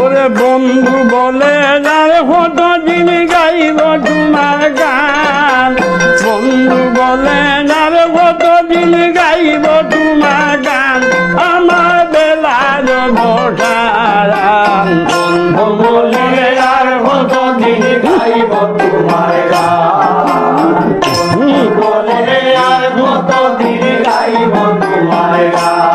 ওরে বন্ধু বলে আর কতদিন গাইব তোমার গান বন্ধু বলে আর কতদিন গাইব তোমার গান আমার বেলার ভোটারান বন্ধু বলে আর কতদিন গাইব তোমার গান বলে আর কতদিন গাইব তোমার গান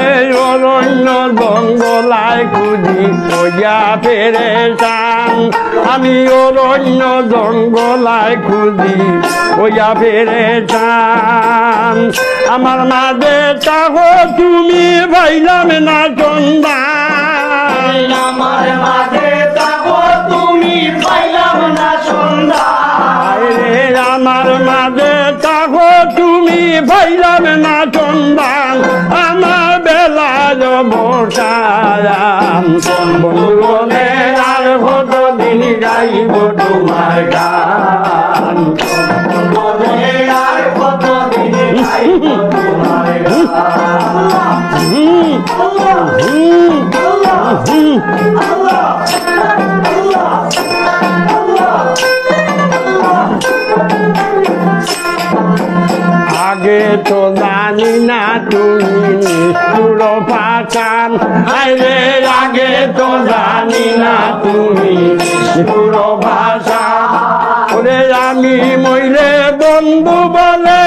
এই অরণ্য জঙ্গলায় খুঁজি কইয়া পেরেছান আমি অরণ্য জঙ্গলায় খুঁজি কইয়া পেরেছান আমার মাঝে তাহো তুমি ভাইলাম না সন্ধান আমার মাঝে তাহো তুমি পাইলাম না সন্ধান আমার মাঝে তাহো তুমি ভাইলাম না সন্ধান আমার বেলার ভোটারান বন্ধু বলে আর কতদিন গাইব তোমার গান বলে আর কতদিন গাইব তোমার আগে তো জানি না তুমি নিষ্ঠুর পাচান আরে আগে তো জানি না তুমি নিষ্ঠুর ভাষা ওরে আমি মইলে বন্ধু বলে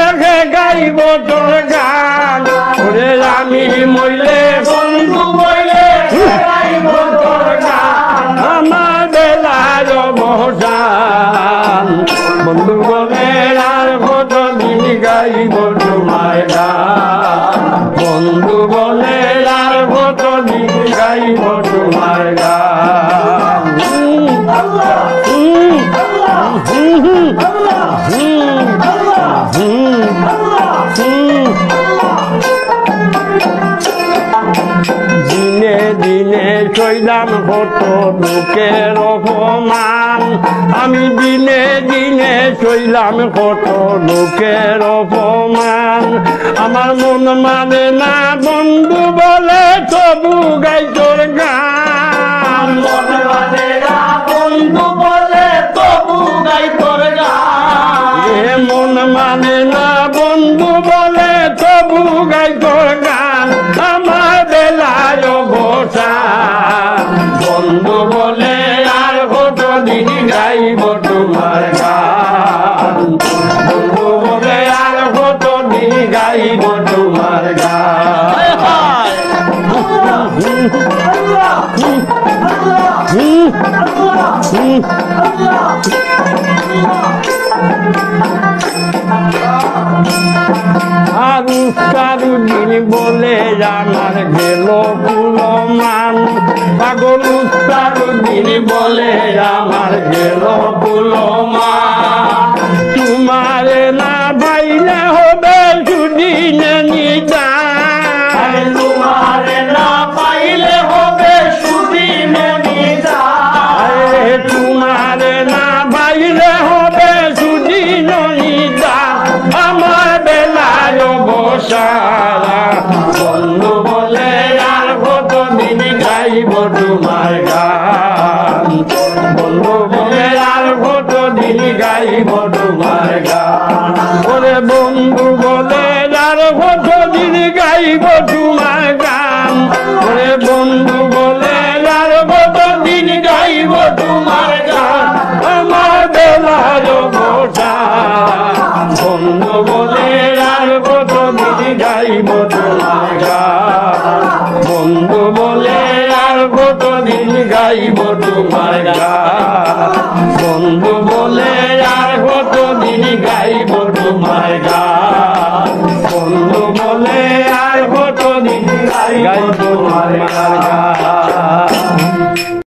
গাইব তোর গান ওরে আমি মইলে বন্ধু বলে গাইব তোর গান আমার বেলার ভোটান বন্ধু বলে আর কতদিন গাইব তোমার গান বন্ধু বলে আর কতদিন গাইব তোমার গান দিনে দিনে চইলাম কত লোকের অপমান আমি দিনে দিনে চইলাম কত লোকের অপমান আমার মন মানে না বন্ধু বলে তবু গাই তোর গান মন মানে না বন্ধু বলে তবু গাই তোর গান মন মানে না বন্ধু বলে তবু গাই তোর গান আমার বেলায় ভোটা বন্ধু বলে আর কতদিন গাইব তোমার গান বন্ধু বলে আর কতদিন গাইব তোমার গান দিন বলে আমার গেল পুলমান পাগল দিন বলে আমার গেল পুলমান তোমার না ভাইলে হবে সুদিন নিদান তোমার না পাইলে হবে সুদিন নিদান তোমার না ভাইলে হবে সুদিন নিদান আমার বেলায় বসারা বন্ধু বলে আর কতদিন গাইব তোমার গান বন্ধু বলে আর কতদিন গাইব তোমার গান ওরে বন্ধু বলে আর কতদিন গাইব তোমার গান ওরে বন্ধু বলে আর কতদিন গাইব তোমার গান আমার বেলায় বসা বন্ধু বলে আর কতদিন গাইব তোমার গান বন্ধু বলে আর কতদিন গাইব তোমার গান বন্ধু বলে আর কতদিন গাইব তোমার গান